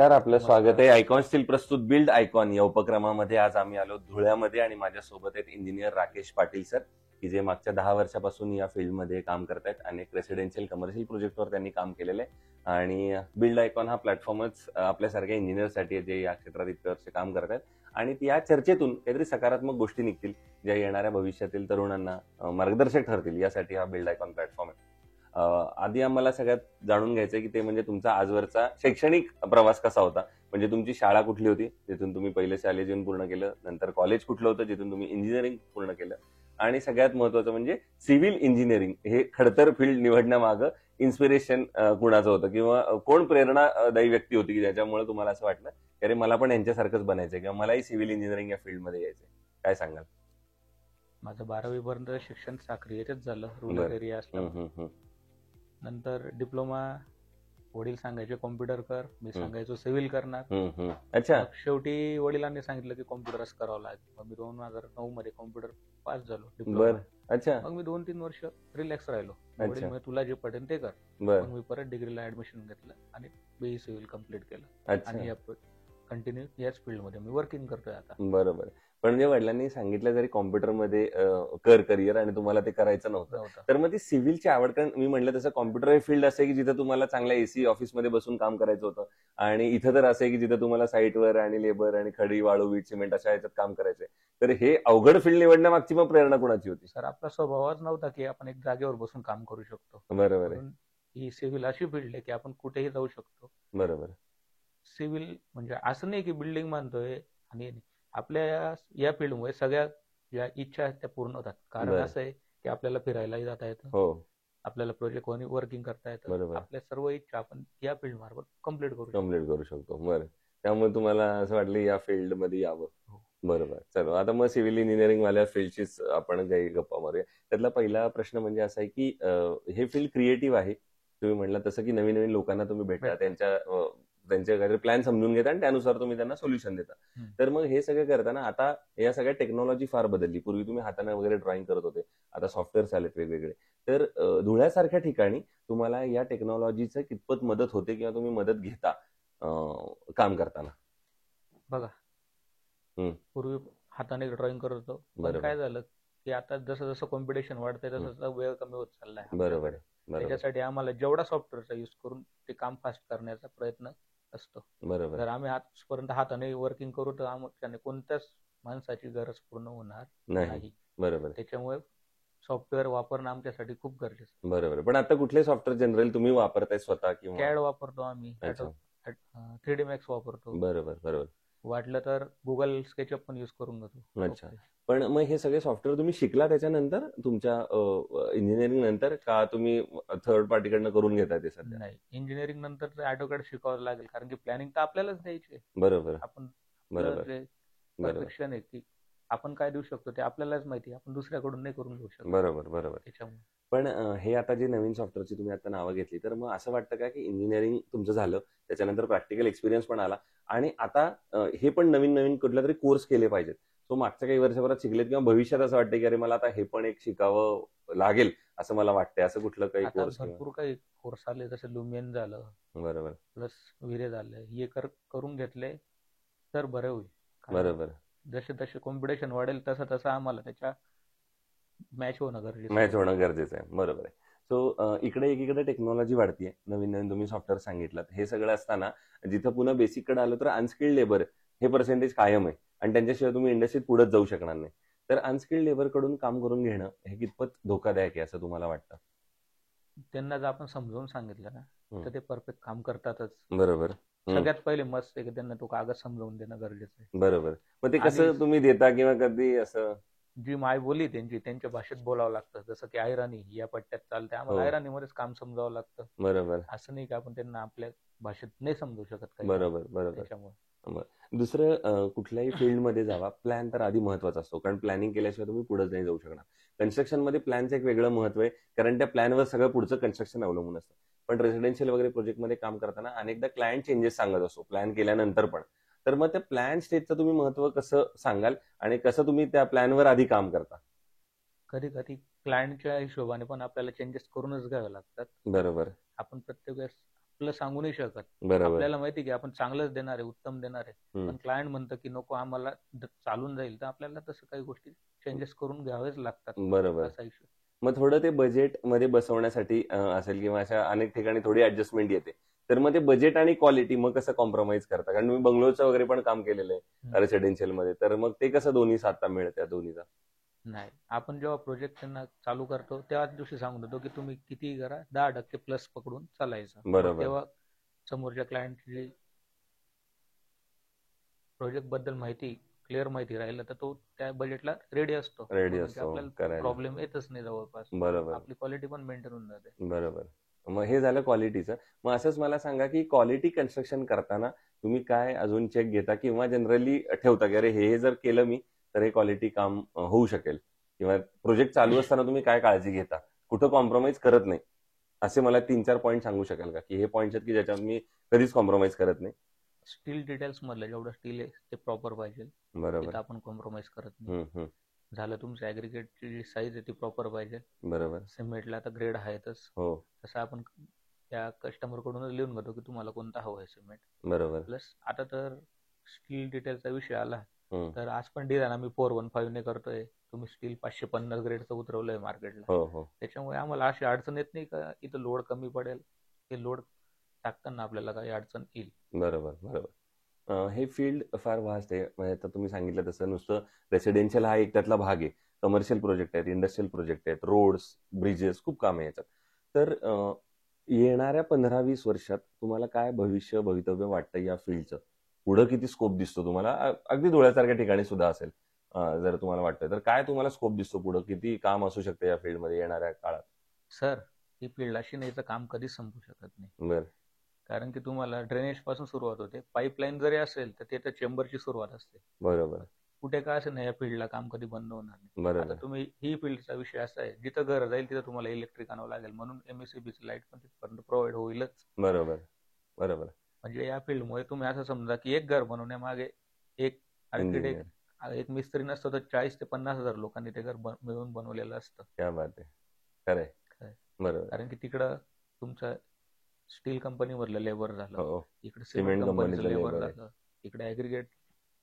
नमस्कार, आपलं स्वागत आहे आयकॉन स्टील प्रस्तुत बिल्ड आयकॉन या उपक्रमामध्ये. आज आम्ही आलो धुळ्यामध्ये आणि माझ्यासोबत आहेत इंजिनियर राकेश पाटील सर, की जे मागच्या 10 वर्षापासून या फील्डमध्ये काम करतायत. अनेक रेसिडेन्शियल कमर्शियल प्रोजेक्टवर त्यांनी काम केलेलं आहे आणि बिल्ड आयकॉन हा प्लॅटफॉर्मच आपल्यासारख्या इंजिनियरसाठी आहे जे या क्षेत्रात इतके वर्ष काम करतायत. आणि या चर्चेतून काहीतरी सकारात्मक गोष्टी निघतील ज्या येणाऱ्या भविष्यातील तरुणांना मार्गदर्शक ठरतील, यासाठी हा बिल्ड आयकॉन प्लॅटफॉर्म आहे. आधी आम्हाला सगळ्यात जाणून घ्यायचंय की ते म्हणजे तुमचा आजवरचा शैक्षणिक प्रवास कसा होता. म्हणजे तुमची शाळा कुठली होती, जिथून तुम्ही पहिले शालेय जीवन पूर्ण केलं, नंतर कॉलेज कुठलं होतं जिथून तुम्ही इंजिनिअरिंग पूर्ण केलं, आणि सगळ्यात महत्वाचं म्हणजे सिव्हिल इंजिनिअरिंग हे खडतर फील्ड निवडण्यामागं इन्स्पिरेशन कुणाचं होतं, किंवा कोण प्रेरणादायी व्यक्ती होती की ज्याच्यामुळे तुम्हाला असं वाटलं की अरे मला पण यांच्यासारखंच बनायचंय किंवा मलाही सिव्हिल इंजिनिअरिंग या फील्डमध्ये यायचंय. काय सांगाल? माझं 12वी पर्यंत शिक्षण साक्री येथेच झालं, रूरल एरिया असल्यामुळे. नंतर डिप्लोमा वडील सांगायचे कॉम्प्युटर कर, मी सांगायचो सिव्हिल करणार. अच्छा. शेवटी वडिलांनी सांगितलं की कॉम्प्युटरच करावं लागेल. मग मी 2009 मध्ये कॉम्प्युटर पास झालो बर. डिप्लोमा. अच्छा. मग मी 2-3 वर्ष रिलॅक्स राहिलो. अच्छा. वडील म्हणजे तुला जे पटेल ते कर. बर. मग मी परत डिग्रीला ऍडमिशन घेतलं आणि बीई सिव्हिल कम्प्लीट केलं अच्छा. आणि कंटिन्यू याच फील्डमध्ये मी वर्किंग करतोय आता. बरोबर. पण म्हणजे वडिलांनी सांगितलं जरी कॉम्प्युटरमध्ये कर करिअर आणि तुम्हाला ते करायचं नव्हतं, तर मग ती सिव्हिलची आवड, कारण मी म्हटलं तसं कॉम्प्युटर हे फील्ड असं आहे की जिथं तुम्हाला चांगल्या एसी ऑफिसमध्ये बसून काम करायचं होतं, आणि इथं तर असं आहे की जिथं तुम्हाला साईटवर आणि लेबर आणि खडी वाळू वीट सिमेंट अशा ह्याच्यात काम करायचंय. तर हे अवघड फील्ड निवडण्यामागची मग प्रेरणा कुणाची होती? सर, आपला स्वभावच नव्हता की आपण एक जागेवर बसून काम करू शकतो. बरोबर आहे. म्हणून ही सिव्हिल अशी फील्ड आहे की आपण कुठेही जाऊ शकतो. बरोबर. सिव्हिल म्हणजे असं नाही की बिल्डिंग बांधतोय आणि आपल्या या फील्डमुळे सगळ्या ज्या इच्छा आहेत त्या पूर्ण होतात. कारण बरं. असं आहे की आपल्याला फिरायलाही जाता येतं, हो. आपल्याला प्रोजेक्ट वर्किंग करता येतं, बरोबर. आपल्या सर्व इच्छा आपण या फील्ड मार्फत कम्प्लीट करू शकतो. कम्प्लीट करू शकतो. बरं. त्यामुळे तुम्हाला असं वाटलं या फील्डमध्ये यावं. हो. बरोबर. चलो, आता मग सिव्हिल इंजिनिअरिंग वाल्या फील्डचीच आपण काही गप्पा मारूया. त्यातला पहिला प्रश्न म्हणजे असा आहे की हे फील्ड क्रिएटिव्ह आहे. तुम्ही म्हटलं तसं की नवीन नवीन लोकांना तुम्ही भेटता, त्यांचे काहीतरी प्लॅन समजून घेता आणि त्यानुसार तुम्ही त्यांना सोल्युशन देता. तर मग हे सगळं करताना आता या सगळ्या टेक्नॉलॉजी फार बदलली. पूर्वी तुम्ही हाताने वगैरे ड्रॉइंग करत होते, आता सॉफ्टवेअर्स आलेत वेगवेगळे. तर धुळ्यासारख्या ठिकाणी तुम्हाला या टेक्नॉलॉजीचं कितपत मदत होते किंवा तुम्ही मदत घेता काम करताना? बघा, पूर्वी हाताने ड्रॉइंग करत होतो, पण काय झालं की आता जसं जसं कॉम्पिटिशन वाढतंय तसं वेळ कमी होत चाललाय. बरोबर. त्याच्यासाठी आम्हाला जेवढा सॉफ्टवेअरचा युज करून ते काम फास्ट करण्याचा प्रयत्न असतो. बरोबर. जर आम्ही आजपर्यंत हाताने वर्किंग करू तर आम्हाला कोणत्याच माणसाची गरज पूर्ण होणार नाही. बरोबर. त्याच्यामुळे सॉफ्टवेअर वापरणं आमच्यासाठी खूप गरजेचं. बरोबर. पण आता कुठले सॉफ्टवेअर जनरल तुम्ही वापरताय स्वतः? किंवा कॅड वापरतो आम्ही, 3D Max वापरतो. बरोबर. वाटलं तर गुगल स्केचअप पण युज करून घेतो. अच्छा. पण मग हे सगळे सॉफ्टवेअर तुम्ही शिकला त्याच्यानंतर तुमच्या इंजिनिअरिंग नंतर, का तुम्ही थर्ड पार्टीकडनं करून घेताय ते सध्या? नाही, इंजिनिअरिंग नंतर AutoCAD शिकावं लागेल, कारण की प्लॅनिंग तर आपल्यालाच द्यायची आहे. बरोबर. आपण बरोबर. परफेक्शन आहे की आपण काय देऊ शकतो ते आपल्यालाच माहिती, आपण दुसऱ्याकडून नाही करून घेऊ शकतो. बरोबर. त्याच्यामुळे पण हे आता जे नवीन सॉफ्टवेअरची तुम्ही आता नावं घेतली, तर मग असं वाटतं का की इंजिनिअरिंग तुमचं झालं, त्याच्यानंतर प्रॅक्टिकल एक्सपिरियन्स पण आला, आणि आता हे पण नवीन नवीन कुठला तरी कोर्स केले पाहिजेत, तो मागच्या काही वर्षभरात शिकलेत, किंवा भविष्यात असं वाटतं की अरे मला आता हे पण एक शिकावं लागेल असं मला वाटतंय, असं कुठलं काही कोर्स? भरपूर काही कोर्स आले, जसं लुमियन झालं, बरोबर, प्लस विरे झालं, हे करून घेतले तर बरं होईल. बरोबर. जसे जसे कॉम्पिटिशन वाढेल तसं तसं आम्हाला त्याच्या मॅच होणं गरजेचं आहे. बरोबर आहे. सो इकडे एकीकडे टेक्नॉलॉजी वाढतीये, नवीन नवीन तुम्ही सॉफ्टवेअर सांगितलं, हे सगळं असताना जिथं पुन्हा बेसिककडे आलं तर अनस्किल्ड लेबर हे पर्सेंटेज कायम आहे, आणि त्यांच्याशिवाय तुम्ही इंडस्ट्रीत पुढेच जाऊ शकणार नाही. तर अनस्किल्ड लेबर कडून काम करून घेणं हे कितपत धोकादायक आहे असं तुम्हाला वाटतं? त्यांना जर आपण समजावून सांगितलं ना तर ते परफेक्ट काम करतातच. बरोबर. सगळ्यात पहिले मस्त आहे की त्यांना तो कागद समजावून देणं गरजेचं आहे. बरोबर. मग ते कसं तुम्ही देता, किंवा कधी असं जी माय बोली त्यांच्या भाषेत बोलावं लागतं, जसं की आयराणी या पट्ट्यात चालते, आम्हाला आयराणीमध्येच काम समजावं लागतं. बरोबर. असं नाही की आपण त्यांना आपल्या भाषेत नाही समजू शकत काही. बरोबर. त्याच्यामुळे दुसरं कुठल्याही फील्डमध्ये जावा, प्लॅन तर आधी महत्वाचा असतो, कारण प्लॅनिंग केल्याशिवाय तुम्ही पुढे नाही जाऊ शकणार. कन्स्ट्रक्शन मध्ये प्लॅनचं एक वेगळं महत्व आहे, कारण त्या प्लॅनवर सगळं पुढचं कन्स्ट्रक्शन अवलंबून असतं. पण रेसिडेन्शियल वगैरे प्रोजेक्टमध्ये काम करताना अनेकदा क्लायंट चेंजेस सांगत असतो प्लॅन केल्यानंतर पण. तर मग त्या प्लॅन स्टेजचं तुम्ही महत्व कसं सांगाल, आणि कसं तुम्ही त्या प्लॅनवर आधी काम करता? कधी कधी क्लायंटच्या हिशोबाने पण आपल्याला चेंजेस करूनच घ्यावे लागतात. बरोबर. आपण प्रत्येक वेळेस प्लस सांगू नाही शकत. बरोबर. आपल्याला माहिती की आपण चांगलंच देणार आहे, उत्तम देणार आहे, हम्म. पण क्लायंट म्हणतं की नको आम्हाला चालून जाईल, तर आपल्याला तसं काही गोष्टी चेंजेस करून घ्यावेच लागतात. बरोबर. असा इश्यू. मग थोडं ते बजेट मध्ये बसवण्यासाठी असेल किंवा अशा अनेक ठिकाणी थोडी ऍडजस्टमेंट येते. तर मग ते बजेट आणि क्वालिटी मग कसं कॉम्प्रोमाइज करता? कारण तुम्ही बंगलोरचं वगैरे पण काम केलेलं आहे रेसिडेन्शियल मध्ये, तर मग ते कसं दोन्ही साधता मेळ त्या दोन्हीचा? नाही, आपण जेव्हा प्रोजेक्ट त्यांना चालू करतो त्याच दिवशी सांगून देतो की तुम्ही किती करा, 10% प्लस पकडून चालायचं. मग बरोबर. तेव्हा समोरच्या क्लायंटची प्रोजेक्ट बद्दल माहिती क्लिअर माहिती राहिलं तर तो त्या बजेटला रेडी असतो. रेडी म्हणजे असतो आपल्याला करायला. प्रॉब्लेम येतच नाही जवळपास. बरोबर. आपली क्वालिटी पण मेंटेन होऊन जाते. बरोबर. मग हे झालं क्वालिटीचं. मग असंच मला सांगा की क्वालिटी कन्स्ट्रक्शन करताना तुम्ही काय अजून चेक घेता किंवा जनरली ठेवता की अरे हे जर केलं मी तर हे क्वालिटी काम होऊ शकेल, किंवा प्रोजेक्ट चालू असताना तुम्ही काय काळजी घेता, कुठं कॉम्प्रोमाइज करत नाही, असे मला 3-4 पॉईंट सांगू शकाल का की हे पॉईंट आहेत की ज्याच्यात मी कधीच कॉम्प्रोमाइज करत नाही? स्टील डिटेल्स मधलं जेवढं स्टील आहे ते प्रॉपर पाहिजे, बरोबर. तिथं आपण कॉम्प्रोमाइज करत नाही. झालं तुमचं ऍग्रिगेटची जी साईज आहे ती प्रॉपर पाहिजे. बरोबर. सिमेंटला तर ग्रेड आहेतच. हो. तसं आपण त्या कस्टमर कडूनच लिहून घेतो की तुम्हाला कोणता हवं आहे सिमेंट. बरोबर. प्लस आता तर स्टील डिटेलचा विषय आला तर आज पण डिझाईन आम्ही 415 ने करतोय. तुम्ही स्टील 550 ग्रेडचं उतरवलंय मार्केटला. हो हो. त्याच्यामुळे आम्हाला अशी अडचण येत नाही का इथं लोड कमी पडेल, हे लोड टाकताना आपल्याला काही अडचण येईल. बरोबर बरोबर. हे फील्ड फार वास्ट आहे. म्हणजे आता तुम्ही सांगितलं तसं नुसतं रेसिडेन्शियल हा एक त्यातला भाग आहे. कमर्शियल प्रोजेक्ट आहेत, इंडस्ट्रियल प्रोजेक्ट आहेत, रोड्स, ब्रिजेस, खूप काम आहे याच्यात. तर येणाऱ्या 15-20 वर्षात तुम्हाला काय भवितव्य वाटतं या फील्डचं? पुढं किती स्कोप दिसतो तुम्हाला? अगदी धुळ्यासारख्या ठिकाणी सुद्धा असेल जर तुम्हाला वाटतंय, तर काय तुम्हाला स्कोप दिसतो पुढं? किती काम असू शकतं या फील्डमध्ये येणाऱ्या काळात? सर, ही फील्ड अशी नाही तर काम कधीच संपू शकत नाही. बरं. कारण की तुम्हाला ड्रेनेज पासून सुरुवात होते. पाईपलाईन जरी असेल तर ते तर चेंबरची सुरुवात असते. बरोबर. कुठे काय असेल ना या फील्डला काम कधी बंद होणार नाही. बरोबर. आता तुम्ही ही फील्डचा विषय असा आहे, जिथं घर जाईल तिथं तुम्हाला इलेक्ट्रिक आणावं लागेल, म्हणून एमएससीबीची लाईट पण तिथपर्यंत प्रोव्हाइड होईलच. बरोबर. बरोबर. म्हणजे या फील्डमुळे तुम्ही असं समजा की एक घर बनवण्यामागे एक आर्किटेक्ट, एक मिस्त्री नसतो तर 40,000 ते 50,000 लोकांनी ते घर मिळून बनवलेलं असतं. क्या बात आहे. खरंय. बरोबर. कारण की तिकडं तुमचं स्टील कंपनी मधलं लेबर झालं, हो. इकडे सिमेंट कंपनीचं लेबर labor आहे. झालं, इकडे ऍग्रिगेट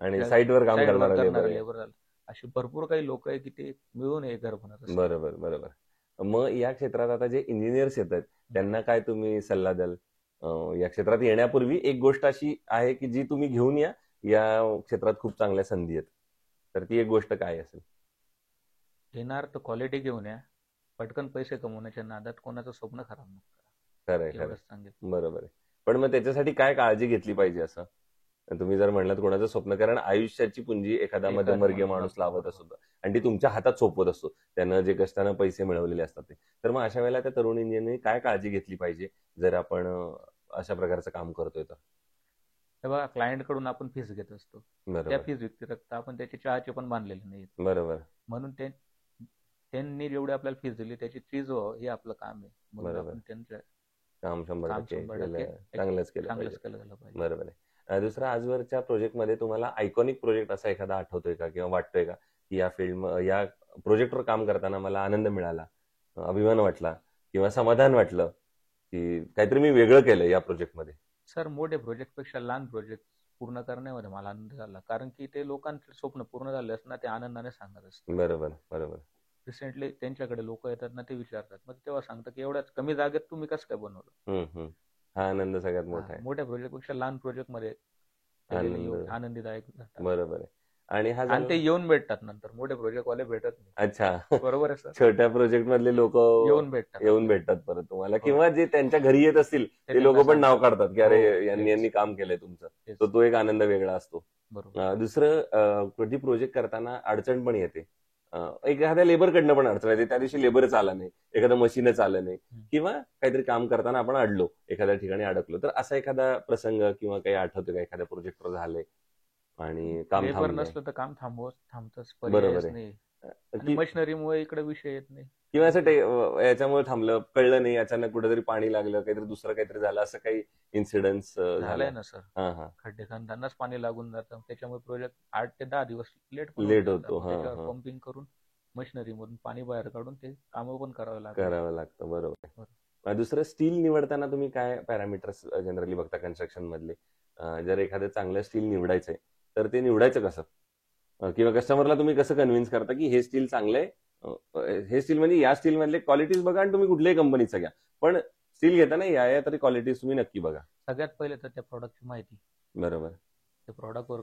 आणि साईटवर काम करणारा लेबर झालं. अशी भरपूर काही लोक आहे की ते मिळून हे घर बनवत असतात. बरोबर बरोबर. मग या क्षेत्रात आता जे इंजिनियर्स येतात त्यांना काय तुम्ही सल्ला द्याल? या क्षेत्रात येण्यापूर्वी एक गोष्ट अशी आहे की जी तुम्ही घेऊन या क्षेत्रात खूप चांगल्या संधी आहेत, तर ती एक गोष्ट काय असेल? येणार तर क्वालिटी घेऊन या, पटकन पैसे कमवण्याच्या नादात कोणाचं स्वप्न खराब नका. खरंय खरंय. बरोबर आहे. पण मग त्याच्यासाठी काय काळजी घेतली पाहिजे असं? तुम्ही जर म्हणलात कोणाचं स्वप्न, कारण आयुष्याची पुंजी एखादा मध्यमवर्गीय माणूस लावत असतो आणि ती तुमच्या हातात सोपवत असतो, त्यानं जे कष्टानं पैसे मिळवलेले असतात ते. तर मग अशा वेळेला त्या तरुण इंजिनियरने काय काळजी घेतली पाहिजे जर आपण अशा प्रकारचं काम करतोय तर? तेव्हा क्लायंट कडून आपण फीस घेत असतो. त्या बरोबर. फीस व्यतिरिक्त आपण त्याचे चहाचे पण बांधलेले नाहीत. बरोबर. म्हणून त्यांनी जेवढी आपल्याला फीस दिली त्याची चीज हो हे आपलं काम आहे. म्हणून बरोबर. आपण त्यांचं काम 100% चांगलंच केलं पाहिजे. बरोबर आहे. दुसरा, आजवरच्या प्रोजेक्टमध्ये तुम्हाला आयकॉनिक प्रोजेक्ट असा एखादा आठवतोय का किंवा वाटतोय का की या प्रोजेक्टवर काम करताना मला आनंद मिळाला, अभिमान वाटला किंवा समाधान वाटलं की काहीतरी मी वेगळं केलं या प्रोजेक्टमध्ये? सर, मोठे प्रोजेक्ट पेक्षा लहान प्रोजेक्ट पूर्ण करण्यामध्ये मला आनंद झाला, कारण की ते लोकांचे स्वप्न पूर्ण झाले असताना ते आनंदाने सांगत असतात. बरोबर बरोबर. रिसेंटली त्यांच्याकडे लोक येतात ना, ते विचारतात, मग तेव्हा सांगतात की एवढ्याच कमी जागेत तुम्ही कसं काय बनवलं. हा आनंद सगळ्यात मोठा आहे. मोठ्या प्रोजेक्ट पेक्षा लहान प्रोजेक्ट मध्ये आनंददायक जातात. बरोबर आहे. आणि ते येऊन भेटतात नंतर, मोठे प्रोजेक्ट वाले भेटत नाही. अच्छा. बरोबर आहे सर. छोट्या प्रोजेक्ट मधले लोक येऊन भेटतात परत तुम्हाला, किंवा जे त्यांच्या घरी येत असतील ते लोक पण नाव काढतात की अरे यांनी काम केलंय तुमचं, तर तो एक आनंद वेगळा असतो. दुसरं, कधी प्रोजेक्ट करताना अडचण पण येते, एखाद्या लेबरकडनं पण अडचण येते, त्या दिवशी लेबरच आला नाही, एखादं मशीनच आलं नाही, किंवा काहीतरी काम करताना आपण अडलो, एखाद्या ठिकाणी अडकलो, तर असा एखादा प्रसंग किंवा काही आठवतो का एखाद्या प्रोजेक्टवर झालंय आणि काम लेबर नसलं तर काम थांबतच, बरोबर नाही. मशिनरीमुळे इकडे विषय येत नाही, किंवा असं याच्यामुळे थांबलं, कळलं नाही, अचानक कुठेतरी पाणी लागलं, काहीतरी दुसरं काहीतरी झालं, असं काही इन्सिडेंट्स झालाय ना सर. खड्डे खांदानाच पाणी लागून जातं, त्याच्यामुळे प्रोजेक्ट 8 ते 10 दिवस लेट होतो. पंपिंग करून मशिनरी मधून पाणी बाहेर काढून ते काम पण करावं लागतं. बरोबर. दुसरं स्टील निवडताना तुम्ही काय पॅरामीटर्स जनरली बघता कन्स्ट्रक्शन मधले? जर एखादं चांगलं स्टील निवडायचंय तर ते निवडायचं कसं? किंवा कस्टमरला तुम्ही कसं कन्व्हिन्स करता की हे स्टील चांगलंय, हे स्टील म्हणजे या स्टील मधले क्वालिटीज बघा आणि तुम्ही कुठल्याही कंपनीचं घ्या, पण स्टील घेताना या तरी क्वालिटीज तुम्ही नक्की बघा. सगळ्यात पहिले तर त्या प्रॉडक्टची माहिती, बरोबर. त्या प्रॉडक्टवर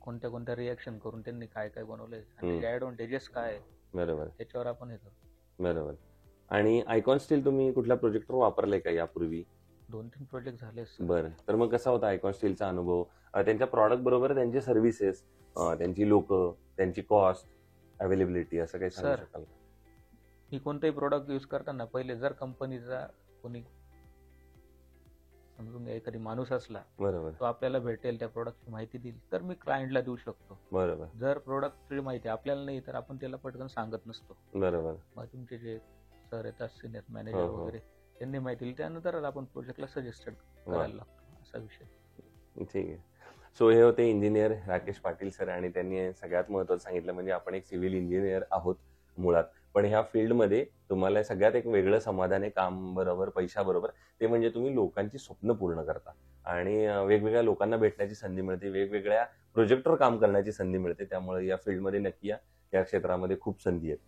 कोणत्या कोणत्या रिएक्शन करून त्यांनी काय काय बनवलंय आणि त्याचे ऍडव्हान्टेजेस काय आहे, बरोबर त्याच्यावर आपण हे करतो. बरोबर. आणि आयकॉन स्टील तुम्ही कुठल्या प्रोजेक्टवर वापरलंय का यापूर्वी? 2-3 प्रोजेक्ट झाले. बरं, तर मग कसा होता आयकॉन स्टीलचा अनुभव? त्यांच्या प्रॉडक्ट बरोबर त्यांचे सर्व्हिसेस, त्यांची लोक, त्यांची कॉस्ट, अवेलेबिलिटी, असं काही सांगू Sir, शकाल का? मी कोणताही प्रोडक्ट यूज करताना पहिले जर कंपनीचा कोणी समजून घ्या एखादी माणूस असला, बरोबर तो आपल्याला भेटेल, त्या प्रोडक्टची माहिती देईल, तर मी क्लायंटला देऊ शकतो. बरोबर जर प्रोडक्टची माहिती आपल्याला नाही तर आपण त्याला पटकन सांगत नसतो. बरोबर. मग तुमचे जे सर येतात, सिनियर हो, मॅनेजर हो. वगैरे, त्यांनी माहिती दिली त्यानंतर आपण प्रोजेक्टला सजेस्टेड करायला लागतो, असा विषय. ठीक आहे. सो हे होते इंजिनियर राकेश पाटील सर, आणि त्यांनी सगळ्यात महत्त्वाचं सांगितलं म्हणजे आपण एक सिव्हिल इंजिनियर आहोत मुळात, पण ह्या फील्डमध्ये तुम्हाला सगळ्यात एक वेगळं समाधान आहे काम बरोबर, पैशाबरोबर, ते म्हणजे तुम्ही लोकांची स्वप्न पूर्ण करता आणि वेगवेगळ्या लोकांना भेटण्याची संधी मिळते, वेगवेगळ्या प्रोजेक्टवर काम करण्याची संधी मिळते. त्यामुळे या फील्डमध्ये नक्की या क्षेत्रामध्ये खूप संधी आहेत.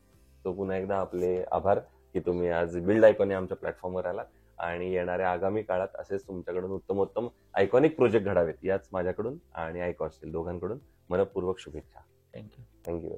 तो पुन्हा एकदा आपले आभार की तुम्ही आज बिल्ड आयकॉन या आमच्या प्लॅटफॉर्मवर आलात, आणि येणाऱ्या आगामी काळात असेच तुमच्याकडून उत्तमोत्तम आयकॉनिक प्रोजेक्ट घडावेत, याच माझ्याकडून आणि आयकॉन स्टील दोघांकडून मनपूर्वक शुभेच्छा. थँक्यू. थँक्यू.